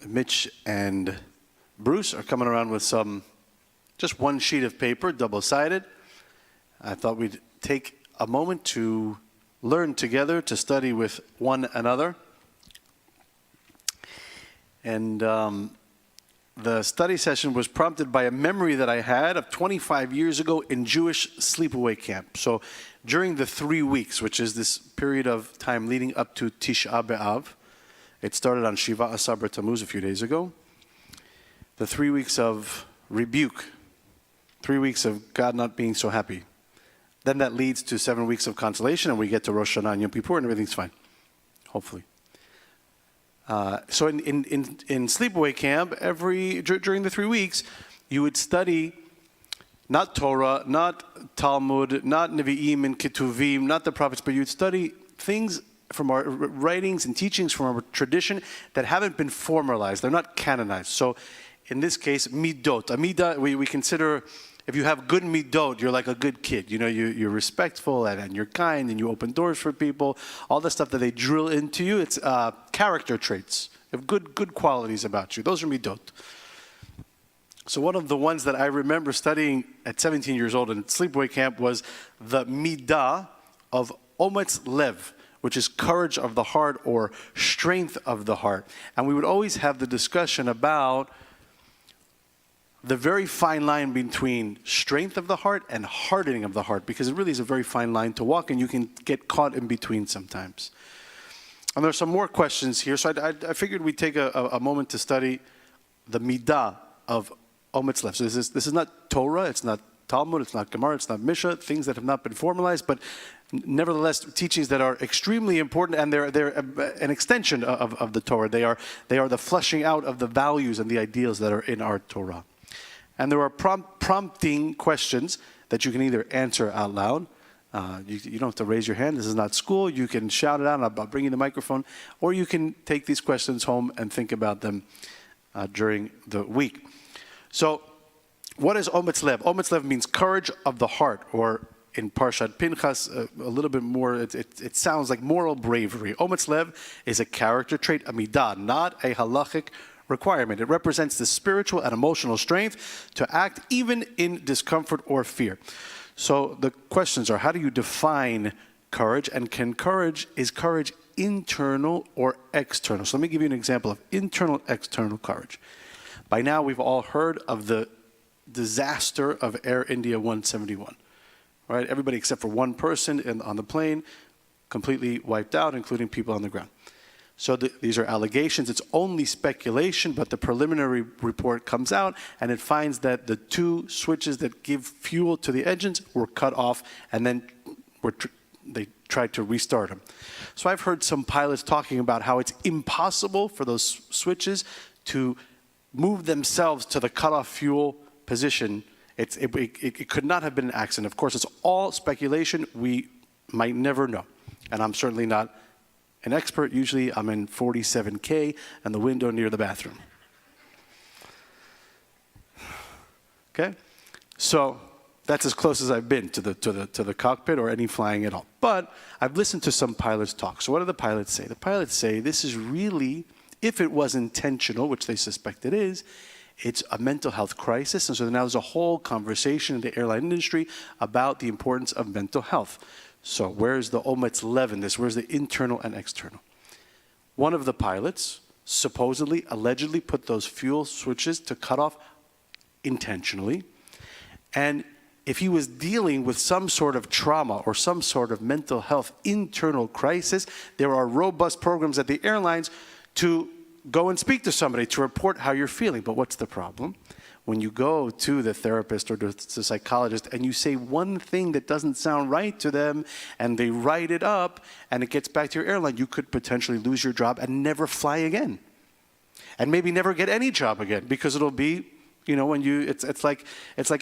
Mitch and Bruce are coming around with just one sheet of paper, double-sided. I thought we'd take a moment to learn together, to study with one another. And the study session was prompted by a memory that I had of 25 years ago in Jewish sleepaway camp. So during the 3 weeks, which is this period of time leading up to Tisha B'Av, it started on Shiva Asar Tammuz a few days ago. The 3 weeks of rebuke, 3 weeks of God not being so happy. Then that leads to 7 weeks of consolation, and we get to Rosh Hashanah and Yom Kippur, and everything's fine, hopefully. So in sleepaway camp, during the 3 weeks, you would study not Torah, not Talmud, not Nevi'im and Ketuvim, not the prophets, but you would study things from our writings and teachings from our tradition that haven't been formalized. They're not canonized. So in this case, midot. A midah, we consider, if you have good midot, you're like a good kid. You know, you're respectful and you're kind and you open doors for people. All the stuff that they drill into you, it's character traits. You have good qualities about you. Those are midot. So one of the ones that I remember studying at 17 years old in sleepaway camp was the midah of ometz lev, which is courage of the heart or strength of the heart. And we would always have the discussion about the very fine line between strength of the heart and hardening of the heart, because it really is a very fine line to walk, and you can get caught in between sometimes. And there are some more questions here, so I figured we'd take a moment to study the midah of ometz lev. So this is not Torah, it's not Talmud, it's not Gemara, it's not Mishnah, things that have not been formalized, but nevertheless teachings that are extremely important, and they're an extension of the Torah. They are the fleshing out of the values and the ideals that are in our Torah. And there are prompting questions that you can either answer out loud. You don't have to raise your hand. This is not school. You can shout it out. I'll bring you the microphone. Or you can take these questions home and think about them during the week. So what is ometz lev? Ometz lev means courage of the heart, or in Parshat Pinchas, a little bit more, it sounds like moral bravery. Ometz lev is a character trait, a midah, not a halachic requirement. It represents the spiritual and emotional strength to act even in discomfort or fear. So the questions are, how do you define courage? And is courage internal or external? So let me give you an example of internal, external courage. By now we've all heard of the disaster of Air India 171. Right? Everybody except for one person on the plane completely wiped out, including people on the ground. So these are allegations. It's only speculation, but the preliminary report comes out, and it finds that the two switches that give fuel to the engines were cut off, and then they tried to restart them. So I've heard some pilots talking about how it's impossible for those switches to move themselves to the cut-off fuel position. It could not have been an accident. Of course, it's all speculation. We might never know. And I'm certainly not an expert. Usually I'm in 47K and the window near the bathroom. Okay? So that's as close as I've been to the cockpit or any flying at all. But I've listened to some pilots talk. So what do the pilots say? The pilots say this is really, if it was intentional, which they suspect it is, it's a mental health crisis. And so now there's a whole conversation in the airline industry about the importance of mental health. So where's the ometz lev in this? Where's the internal and external? One of the pilots supposedly, allegedly put those fuel switches to cut off intentionally. And if he was dealing with some sort of trauma or some sort of mental health internal crisis, there are robust programs at the airlines to go and speak to somebody to report how you're feeling. But what's the problem? When you go to the therapist or the psychologist and you say one thing that doesn't sound right to them and they write it up and it gets back to your airline, you could potentially lose your job and never fly again. And maybe never get any job again, because it'll be, you know, when you, it's like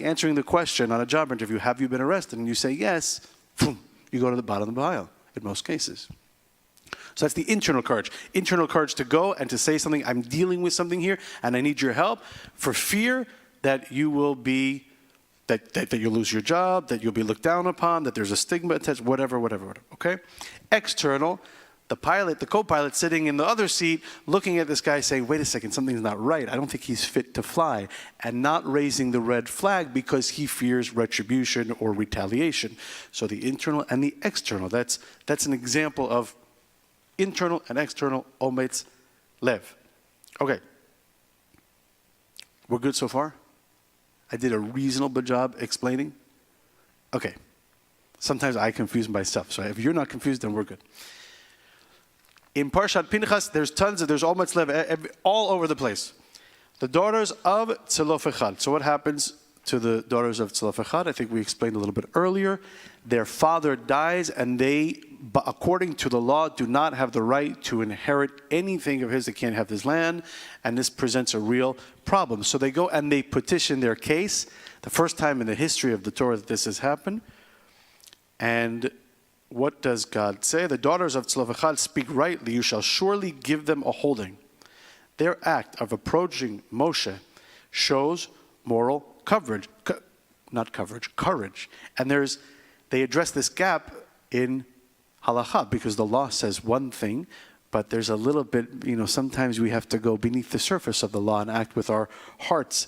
answering the question on a job interview, have you been arrested? And you say yes, boom, you go to the bottom of the pile in most cases. So that's the internal courage. Internal courage to go and to say something, I'm dealing with something here and I need your help, for fear that you will be, that you'll lose your job, that you'll be looked down upon, that there's a stigma attached, whatever, okay? External, the pilot, the co-pilot sitting in the other seat, looking at this guy saying, wait a second, something's not right. I don't think he's fit to fly. And not raising the red flag because he fears retribution or retaliation. So the internal and the external, that's an example of internal and external ometz lev. Okay. We're good so far? I did a reasonable job explaining? Okay. Sometimes I confuse myself. So if you're not confused, then we're good. In Parshat Pinchas, there's ometz lev all over the place. The daughters of Tzelofechad. So what happens to the daughters of Tzelofechad? I think we explained a little bit earlier. Their father dies, and they, according to the law, do not have the right to inherit anything of his. They can't have his land, and this presents a real problem. So they go and they petition their case. The first time in the history of the Torah that this has happened. And what does God say? The daughters of Tzlofechad speak rightly. You shall surely give them a holding. Their act of approaching Moshe shows moral courage. And they address this gap in halakha because the law says one thing, but there's a little bit, sometimes we have to go beneath the surface of the law and act with our hearts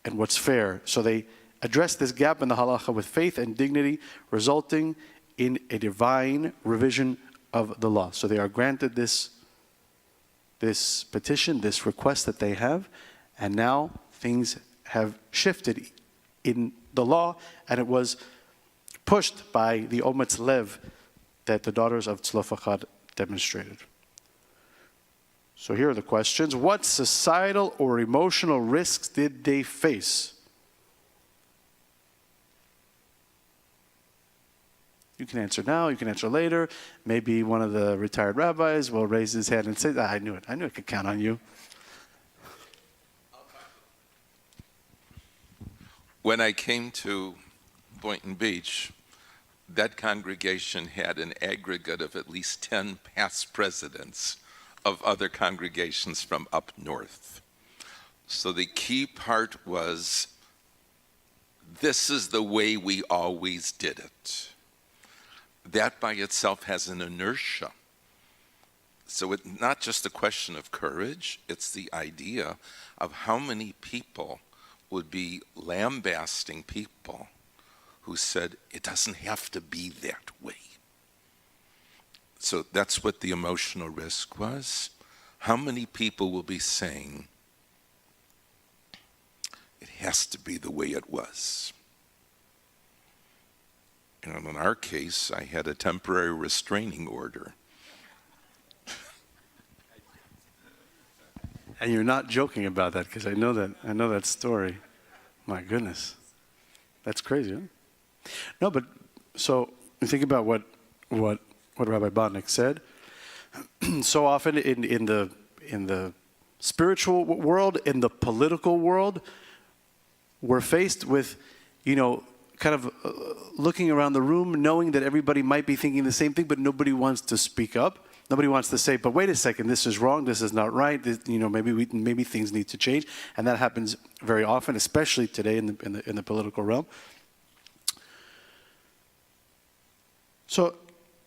and what's fair. So they address this gap in the halakha with faith and dignity, resulting in a divine revision of the law. So they are granted this petition, this request that they have, and now things have shifted in the law, and it was pushed by the ometz lev that the daughters of Tzlofechad demonstrated. So here are the questions. What societal or emotional risks did they face? You can answer now, you can answer later. Maybe one of the retired rabbis will raise his hand and say, I knew it. I knew I could count on you. When I came to Boynton Beach, that congregation had an aggregate of at least 10 past presidents of other congregations from up north. So the key part was, this is the way we always did it. That by itself has an inertia. So it's not just a question of courage, it's the idea of how many people would be lambasting people who said, it doesn't have to be that way. So that's what the emotional risk was. How many people will be saying, it has to be the way it was? And in our case, I had a temporary restraining order. And you're not joking about that, because I know that story. My goodness. That's crazy, huh? No, but so you think about what Rabbi Botnick said. So often in the spiritual world, in the political world, we're faced with, kind of looking around the room, knowing that everybody might be thinking the same thing, but nobody wants to speak up. Nobody wants to say, but wait a second, this is wrong, this is not right, maybe things need to change. And that happens very often, especially today in the political realm. So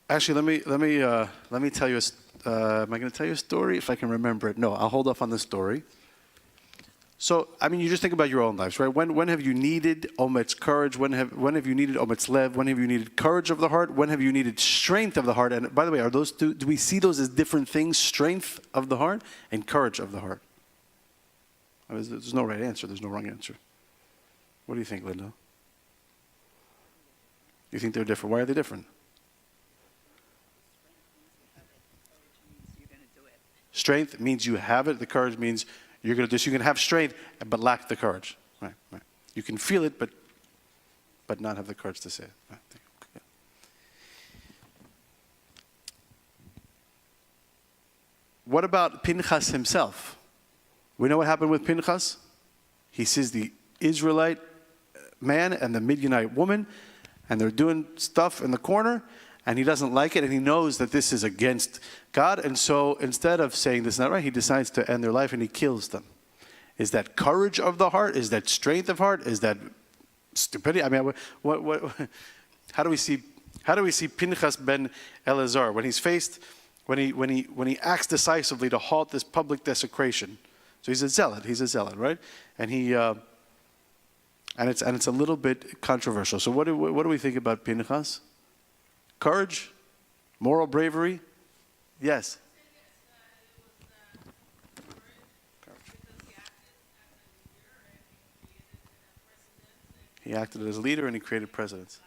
actually, let me tell you am I going to tell you a story if I can remember it? No, I'll hold off on the story. So, you just think about your own lives, right? When have you needed ometz courage? When have you needed ometz lev? When have you needed courage of the heart? When have you needed strength of the heart? And by the way, are those two, do we see those as different things? Strength of the heart and courage of the heart? There's no right answer. There's no wrong answer. What do you think, Linda? You think they're different? Why are they different? Strength means you have it. The courage means you're going to do this. You can have strength, but lack the courage. Right. You can feel it, but not have the courage to say it. Right. Yeah. What about Pinchas himself? We know what happened with Pinchas. He sees the Israelite man and the Midianite woman, and they're doing stuff in the corner, and he doesn't like it, and he knows that this is against God, and so instead of saying this is not right, he decides to end their life, and he kills them. Is that courage of the heart? Is that strength of heart? Is that stupidity? How do we see How do we see Pinchas ben Eleazar when he's faced, when he acts decisively to halt this public desecration? So he's a zealot, right? And it's a little bit controversial. So what do we think about Pinchas? Courage, moral bravery, yes. He acted as a leader and he created precedents.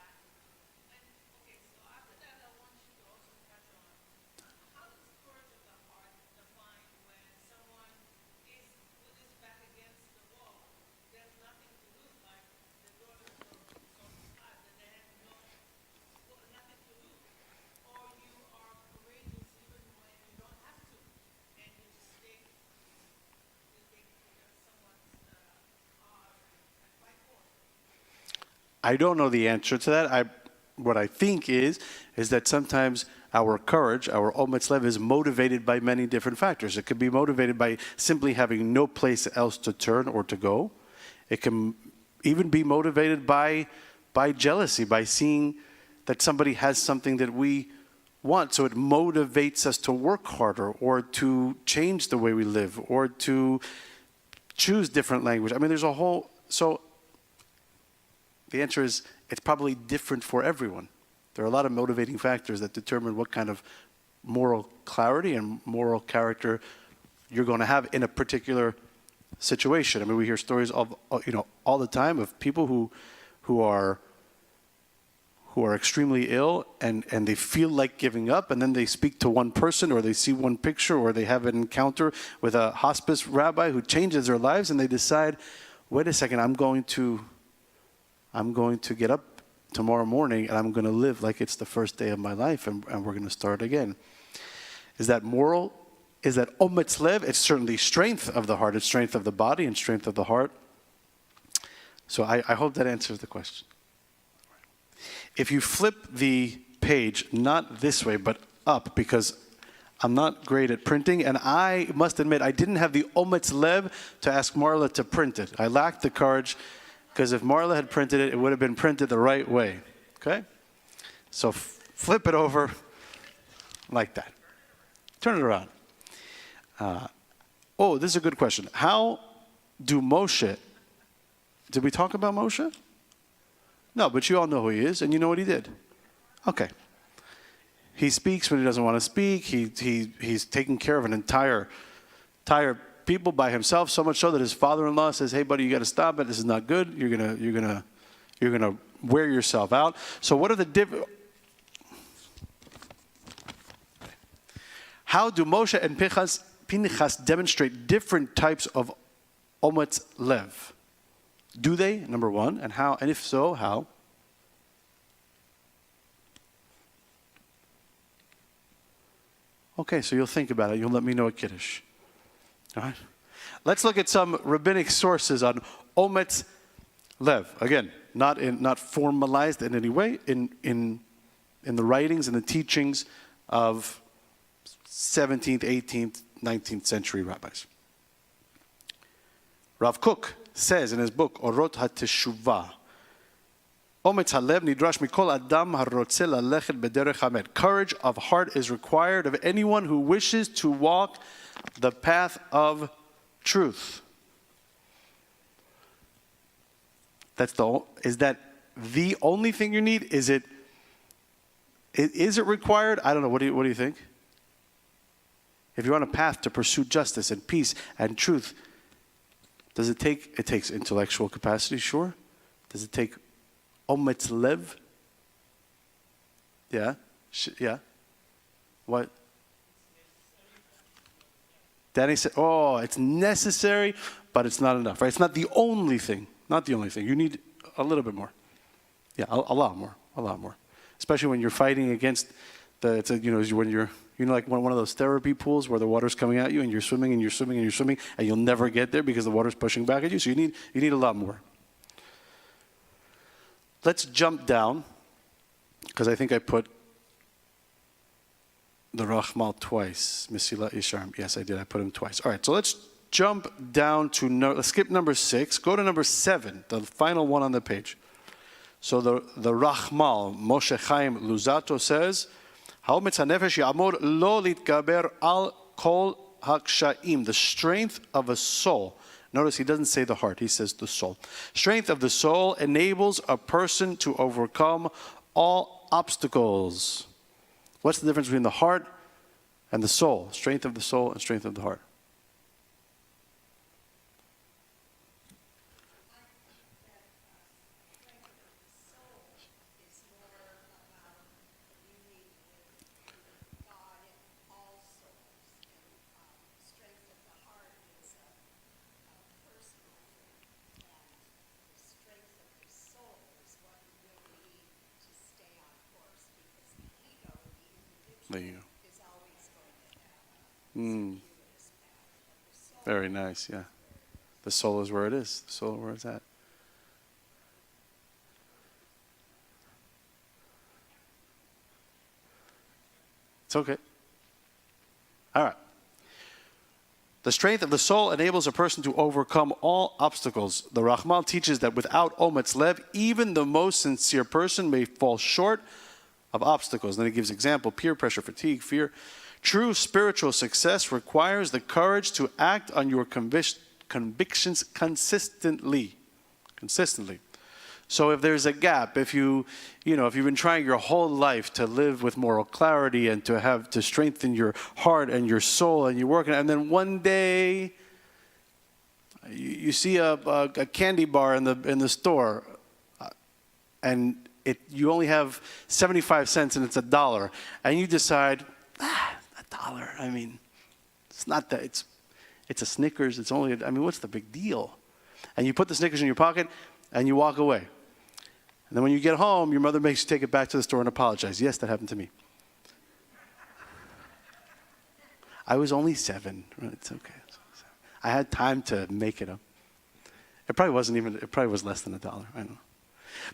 I don't know the answer to that. What I think is that sometimes our courage, our ometz lev, is motivated by many different factors. It could be motivated by simply having no place else to turn or to go. It can even be motivated by jealousy, by seeing that somebody has something that we want. So it motivates us to work harder or to change the way we live or to choose different language. I mean, there's a whole... So the answer is it's probably different for everyone. There are a lot of motivating factors that determine what kind of moral clarity and moral character you're going to have in a particular situation. I mean, we hear stories of, all the time of people who are extremely ill and they feel like giving up, and then they speak to one person or they see one picture or they have an encounter with a hospice rabbi who changes their lives, and they decide, wait a second, I'm going to get up tomorrow morning and I'm going to live like it's the first day of my life, and we're going to start again. Is that moral? Is that ometz lev? It's certainly strength of the heart. It's strength of the body and strength of the heart. So I hope that answers the question. If you flip the page, not this way, but up, because I'm not great at printing, and I must admit I didn't have the ometz lev to ask Marla to print it. I lacked the courage, because if Marla had printed it, it would have been printed the right way. Okay? So flip it over like that. Turn it around. This is a good question. How do Moshe... Did we talk about Moshe? No, but you all know who he is, and you know what he did. Okay. He speaks when he doesn't want to speak. He's taking care of an entire people by himself, so much so that his father-in-law says, "Hey, buddy, you got to stop it. This is not good. You're gonna wear yourself out." So, what are the How do Moshe and Pinchas demonstrate different types of ometz lev? Do they? Number one, and how? And if so, how? Okay, so you'll think about it. You'll let me know at Kiddush. All right. Let's look at some rabbinic sources on ometz lev. Again, not formalized in any way in the writings and the teachings of 17th, 18th, 19th century rabbis. Rav Kook says in his book Orot HaTeshuvah, Ometz halev nidrash mikol adam harotze lalechet bederech hamet. Courage of heart is required of anyone who wishes to walk the path of truth. Is that the only thing you need? Is it required? I don't know. What do you think? If you're on a path to pursue justice and peace and truth, does it take? It takes intellectual capacity, sure. Does it take ometz lev? Yeah. Yeah. What? Danny said, it's necessary, but it's not enough, right? It's not the only thing. Not the only thing. You need a little bit more. Yeah, a lot more. Especially when you're fighting against when you're like one of those therapy pools where the water's coming at you and you're swimming and you're swimming and you're swimming and you'll never get there because the water's pushing back at you. So you need a lot more. Let's jump down, because I think I put the Rachmal twice. Mesila Isharm. Yes, I did. I put him twice. All right, so let's jump down to, let's skip number 6. Go to number 7, the final one on the page. So the Rachmal, Moshe Chaim Luzzatto says, "Ha'ometz hanefesh ya'amor lo litgaber al kol hakshaim." The strength of a soul. Notice he doesn't say the heart, he says the soul. Strength of the soul enables a person to overcome all obstacles. What's the difference between the heart and the soul? Strength of the soul and strength of the heart. There you go. Very nice, yeah. The soul is where it is. The soul is where it's at. It's okay. All right. The strength of the soul enables a person to overcome all obstacles. The Rachmal teaches that without ometz lev, even the most sincere person may fall short of obstacles. Then he gives example: peer pressure, fatigue, fear. True spiritual success requires the courage to act on your convictions consistently. So if there's a gap, if you've been trying your whole life to live with moral clarity and to strengthen your heart and your soul, and you're working, and then one day you see a candy bar in the store, and you only have 75 cents and it's $1, and you decide, $1. I mean, it's not that. It's a Snickers. It's only. I mean, what's the big deal? And you put the Snickers in your pocket, and you walk away. And then when you get home, your mother makes you take it back to the store and apologize. Yes, that happened to me. I was only 7. It's okay. I had time to make it up. It probably wasn't even. It probably was less than $1. I don't know.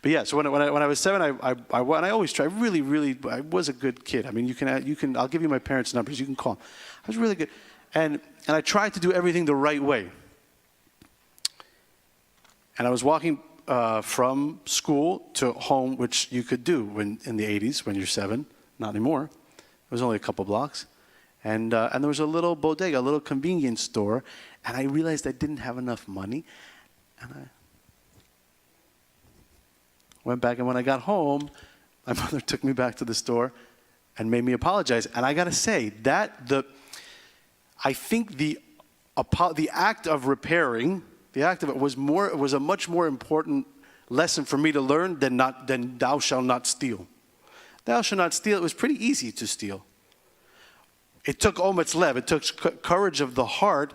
But yeah, so when I was 7, I always tried. Really, I was a good kid. I mean, you can. I'll give you my parents' numbers. You can call them. I was really good, and I tried to do everything the right way. And I was walking from school to home, which you could do in the 80s when you're 7. Not anymore. It was only a couple blocks, and there was a little bodega, a little convenience store, and I realized I didn't have enough money, and I went back, and when I got home, my mother took me back to the store and made me apologize. And I got to say I think the act of repairing, the act of it was a much more important lesson for me to learn than thou shalt not steal. Thou shalt not steal. It was pretty easy to steal. It took ometz lev. It took courage of the heart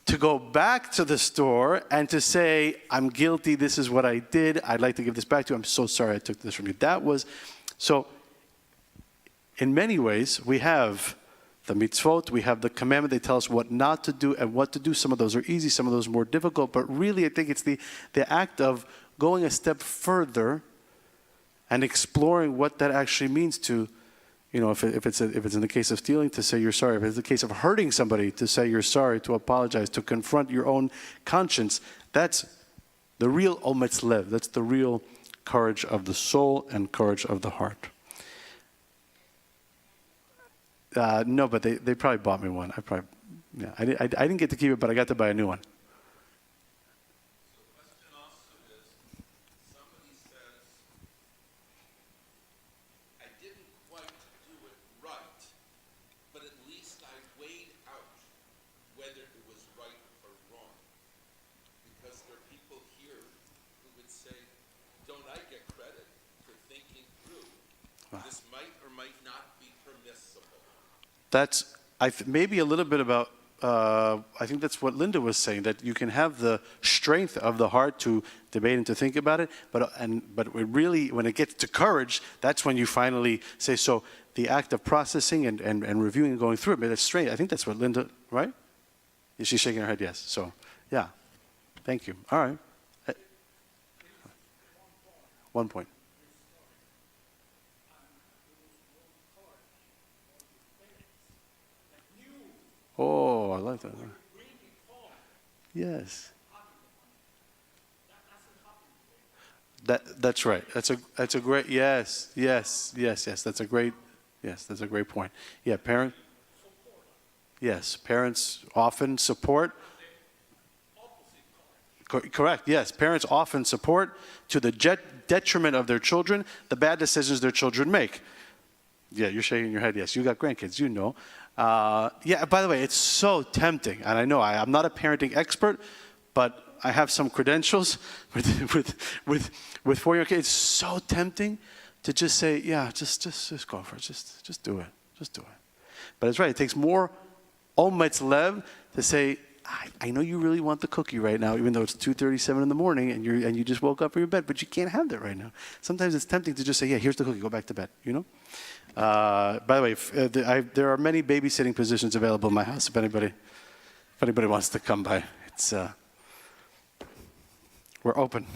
to go back to the store and to say, I'm guilty, this is what I did, I'd like to give this back to you, I'm so sorry I took this from you. So in many ways, we have the mitzvot, we have the commandment, they tell us what not to do and what to do. Some of those are easy, some of those are more difficult, but really I think it's the act of going a step further and exploring what that actually means to, if it's in the case of stealing, to say you're sorry. If it's the case of hurting somebody, to say you're sorry, to apologize, to confront your own conscience. That's the real ometz lev. That's the real courage of the soul and courage of the heart. No, but they probably bought me one. I didn't get to keep it, but I got to buy a new one. That's maybe a little bit about, I think that's what Linda was saying, that you can have the strength of the heart to debate and to think about it, but really, when it gets to courage, that's when you finally say, so the act of processing and reviewing and going through it, but it's straight. I think that's what Linda, right? She's shaking her head, yes. So, yeah. Thank you. All right. 1 point. Oh, I like that. Yes. That's right. That's a great, yes. That's a great point. Yeah, parents often support. Correct, yes. Parents often support to the detriment of their children the bad decisions their children make. Yeah, you're shaking your head. Yes, you got grandkids, you know. Yeah, by the way, it's so tempting. And I know I'm not a parenting expert, but I have some credentials with 4 young kids. It's so tempting to just say, yeah, just go for it. Just do it. Just do it. But it's right. It takes more ometz lev to say, I know you really want the cookie right now, even though it's 2:37 in the morning and you just woke up from your bed, but you can't have that right now. Sometimes it's tempting to just say, yeah, here's the cookie, go back to bed, you know? By the way, there are many babysitting positions available in my house if anybody wants to come by. We're open.